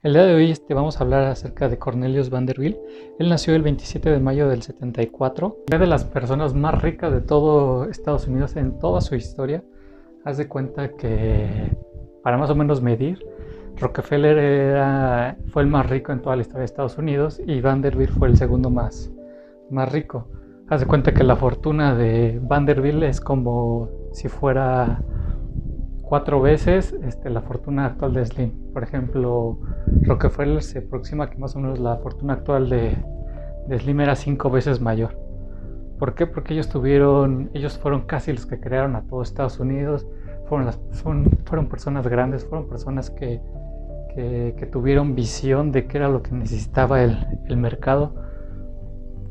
El día de hoy vamos a hablar acerca de Cornelius Vanderbilt. Él nació el 27 de mayo del 74. Es de las personas más ricas de todo Estados Unidos en toda su historia. Haz de cuenta que, para más o menos medir, Rockefeller fue el más rico en toda la historia de Estados Unidos y Vanderbilt fue el segundo más rico. Haz de cuenta que la fortuna de Vanderbilt es como si fuera 4 veces la fortuna actual de Slim. Por ejemplo, Rockefeller se aproxima que más o menos la fortuna actual de Slim era 5 veces mayor. ¿Por qué? Porque ellos fueron casi los que crearon a todo Estados Unidos. Fueron personas grandes, fueron personas que tuvieron visión de qué era lo que necesitaba el mercado.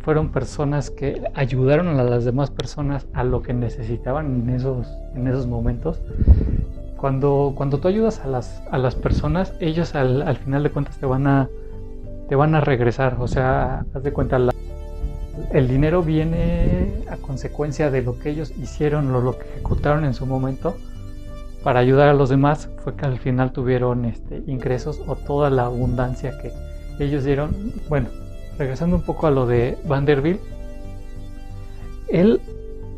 Fueron personas que ayudaron a las demás personas a lo que necesitaban en esos momentos. Cuando tú ayudas a las personas, ellos al final de cuentas te van a regresar. O sea, haz de cuenta, el dinero viene a consecuencia de lo que ellos hicieron o lo que ejecutaron en su momento para ayudar a los demás. Fue que al final tuvieron ingresos o toda la abundancia que ellos dieron. Bueno, regresando un poco a lo de Vanderbilt, él,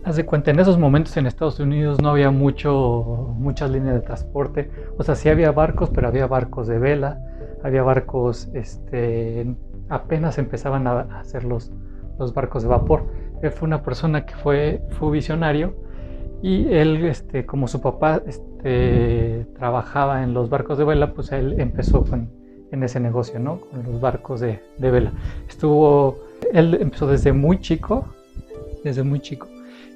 haz de cuenta, en esos momentos en Estados Unidos no había muchas líneas de transporte. O sea, sí había barcos, pero había barcos de vela, había barcos, apenas empezaban a hacer los barcos de vapor. Él fue una persona que fue visionario, y él, como su papá trabajaba en los barcos de vela, pues él empezó en ese negocio, ¿no? Con los barcos de vela. Él empezó desde muy chico,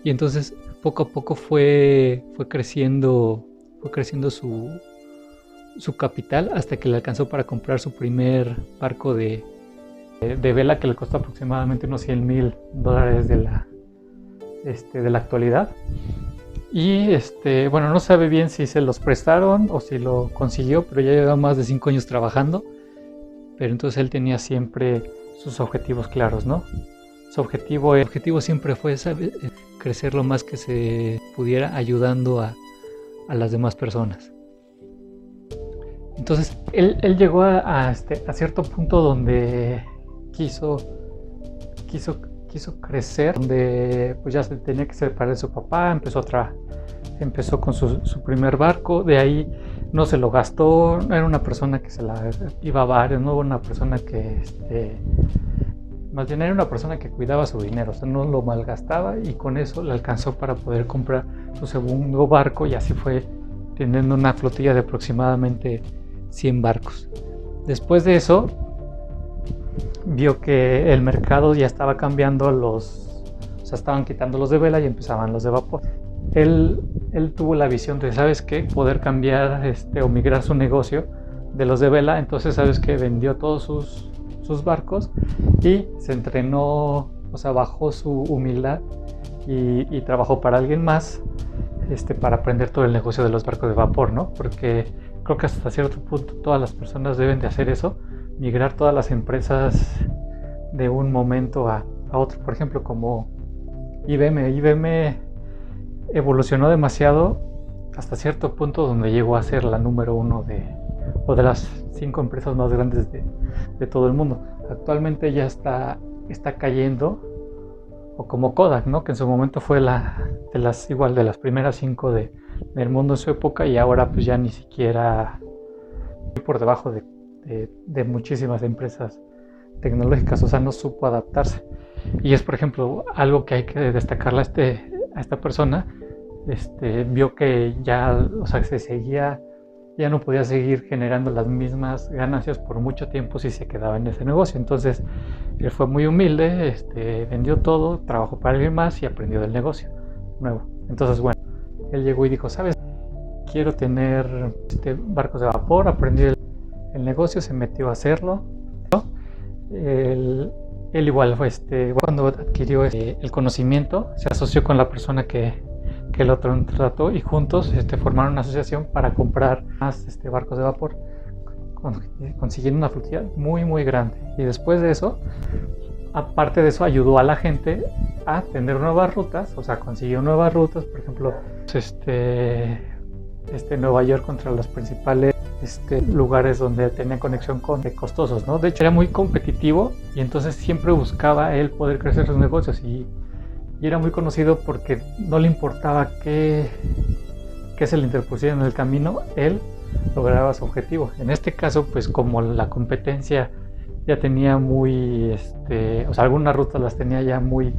y entonces poco a poco fue creciendo su capital hasta que le alcanzó para comprar su primer barco de vela, que le costó aproximadamente unos $100,000 de la actualidad. Y bueno, no sabe bien si se los prestaron o si lo consiguió, pero ya llevaba más de 5 años trabajando. Pero entonces él tenía siempre sus objetivos claros, ¿no? Su objetivo siempre fue crecer lo más que se pudiera, ayudando a las demás personas. Entonces él llegó a cierto punto donde quiso crecer, donde pues ya se tenía que separar de su papá. Empezó con su primer barco. De ahí no se lo gastó. No era una persona que se la iba a bares, no era una persona que más bien era una persona que cuidaba su dinero, o sea, no lo malgastaba, y con eso le alcanzó para poder comprar su segundo barco, y así fue teniendo una flotilla de aproximadamente 100 barcos. Después de eso, vio que el mercado ya estaba cambiando, o sea, estaban quitando los de vela y empezaban los de vapor. Él tuvo la visión de, ¿sabes qué? Poder cambiar o migrar su negocio de los de vela. Entonces, ¿sabes qué? Vendió todos sus barcos y se entrenó, o sea, bajó su humildad y trabajó para alguien más para aprender todo el negocio de los barcos de vapor, ¿no? Porque creo que hasta cierto punto todas las personas deben de hacer eso, migrar todas las empresas de un momento a otro. Por ejemplo, como IBM evolucionó demasiado hasta cierto punto donde llegó a ser la número 1 de las 5 empresas más grandes de todo el mundo. Actualmente ya está cayendo, o como Kodak, ¿no? Que en su momento fue de las primeras 5 del mundo en su época, y ahora pues ya ni siquiera por debajo de muchísimas empresas tecnológicas. O sea, no supo adaptarse. Y es, por ejemplo, algo que hay que destacarle a esta persona. Vio que ya, o sea, ya no podía seguir generando las mismas ganancias por mucho tiempo si se quedaba en ese negocio. Entonces él fue muy humilde, vendió todo, trabajó para alguien más y aprendió del negocio nuevo. Entonces, bueno, él llegó y dijo, ¿sabes? Quiero tener barcos de vapor. Aprendió el negocio, se metió a hacerlo. Él igual fue cuando adquirió el conocimiento, se asoció con la persona que lo trató, y juntos formaron una asociación para comprar más barcos de vapor, consiguiendo una flotilla muy muy grande. Y después de eso, aparte de eso, ayudó a la gente a tener nuevas rutas. O sea, consiguió nuevas rutas. Por ejemplo, Nueva York contra las principales lugares donde tenía conexión con costosos, ¿no? De hecho era muy competitivo y entonces siempre buscaba él poder crecer sus negocios y era muy conocido porque no le importaba que se le interpusiera en el camino, él lograba su objetivo. En este caso, pues como la competencia ya tenía muy, o sea, algunas rutas las tenía ya muy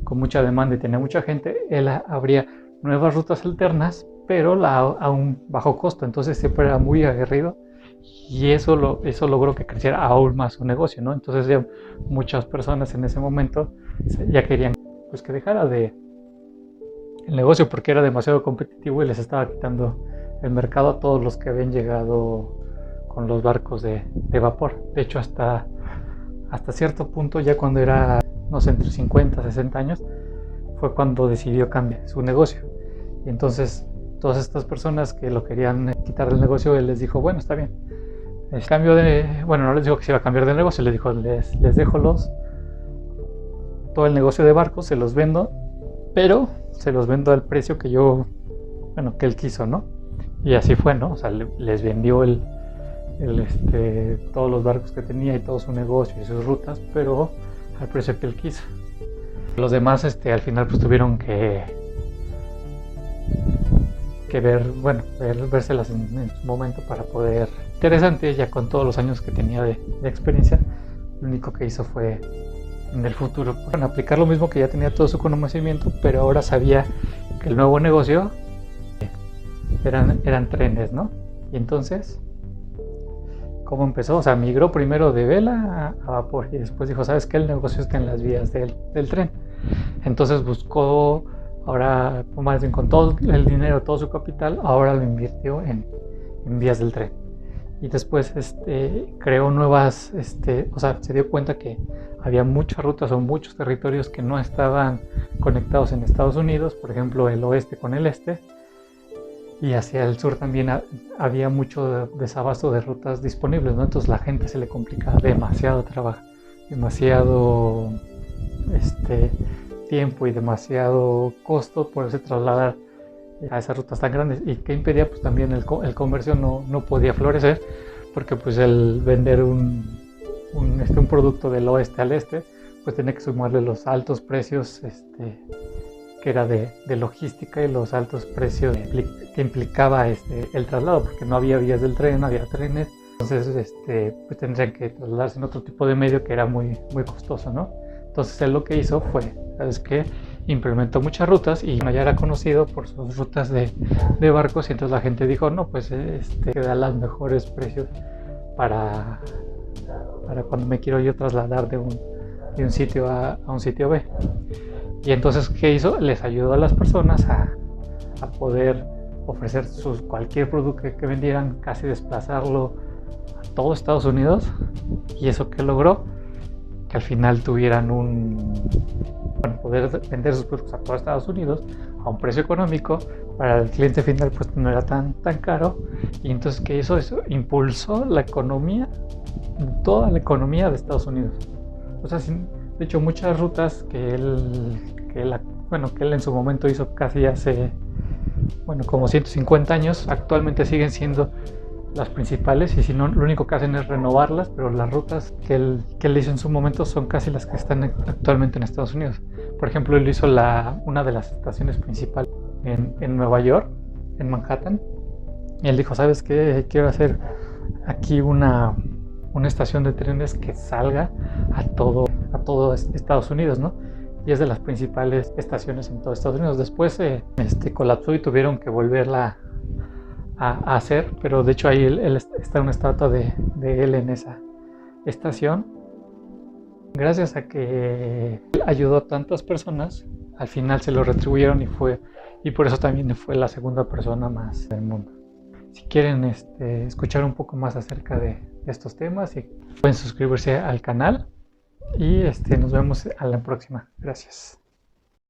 con mucha demanda y tenía mucha gente, él abría nuevas rutas alternas, pero a un bajo costo. Entonces siempre era muy aguerrido y eso logró que creciera aún más su negocio, ¿no? Entonces ya muchas personas en ese momento ya querían pues que dejara el negocio porque era demasiado competitivo y les estaba quitando el mercado a todos los que habían llegado con los barcos de vapor. De hecho, hasta cierto punto, ya cuando era, no sé, entre 50 y 60 años, fue cuando decidió cambiar su negocio. Y entonces, todas estas personas que lo querían quitar del negocio, él les dijo, bueno, está bien. Bueno, no les dijo que se iba a cambiar de negocio, les dijo, les dejo todo el negocio de barcos, se los vendo, pero se los vendo al precio que que él quiso, ¿no? Y así fue, ¿no? O sea, les vendió todos los barcos que tenía y todo su negocio y sus rutas, pero al precio que él quiso. Los demás, al final, pues tuvieron que vérselas en su momento para poder. Interesante, ya con todos los años que tenía de experiencia, lo único que hizo fue en el futuro, bueno, aplicar lo mismo que ya tenía todo su conocimiento, pero ahora sabía que el nuevo negocio eran trenes, ¿no? Y entonces, ¿cómo empezó? O sea, migró primero de vela a vapor y después dijo, ¿sabes qué? El negocio está en las vías del tren. Entonces buscó, ahora, más bien con todo el dinero, todo su capital, ahora lo invirtió en vías del tren. Y después creó nuevas, o sea, se dio cuenta que había muchas rutas o muchos territorios que no estaban conectados en Estados Unidos, por ejemplo, el oeste con el este, y hacia el sur también había mucho desabasto de rutas disponibles, ¿no? Entonces la gente se le complicaba demasiado trabajo, demasiado tiempo y demasiado costo por trasladar a esas rutas tan grandes, y que impedía pues también el comercio no podía florecer, porque pues el vender un producto del oeste al este pues tenía que sumarle los altos precios que era de logística y los altos precios que implicaba el traslado, porque no había vías del tren, no había trenes, entonces pues tendrían que trasladarse en otro tipo de medio que era muy, muy costoso, ¿no? Entonces él lo que hizo fue, ¿sabes qué? Implementó muchas rutas y ya era conocido por sus rutas de barcos, y entonces la gente dijo, no, pues que da los mejores precios para cuando me quiero yo trasladar de un sitio a un sitio B. Y entonces, ¿qué hizo? Les ayudó a las personas a poder ofrecer cualquier producto que vendieran, casi desplazarlo a todo Estados Unidos. ¿Y eso qué logró? Que al final tuvieran poder vender sus productos a todo Estados Unidos a un precio económico, para el cliente final pues no era tan caro. Y entonces, ¿qué hizo? Eso impulsó la economía, toda la economía de Estados Unidos. O sea, de hecho muchas rutas que él en su momento hizo casi hace como 150 años, actualmente siguen siendo las principales, y si no, lo único que hacen es renovarlas, pero las rutas que él hizo en su momento son casi las que están actualmente en Estados Unidos. Por ejemplo, él hizo una de las estaciones principales en Nueva York, en Manhattan, y él dijo, ¿sabes qué? Quiero hacer aquí una estación de trenes que salga a todo Estados Unidos, ¿no? Y es de las principales estaciones en todo Estados Unidos. Después colapsó y tuvieron que volverla a hacer, pero de hecho ahí está una estatua de él en esa estación. Gracias a que ayudó a tantas personas, al final se lo retribuyeron y por eso también fue la segunda persona más del mundo. Si quieren escuchar un poco más acerca de estos temas, pueden suscribirse al canal y nos vemos a la próxima. Gracias.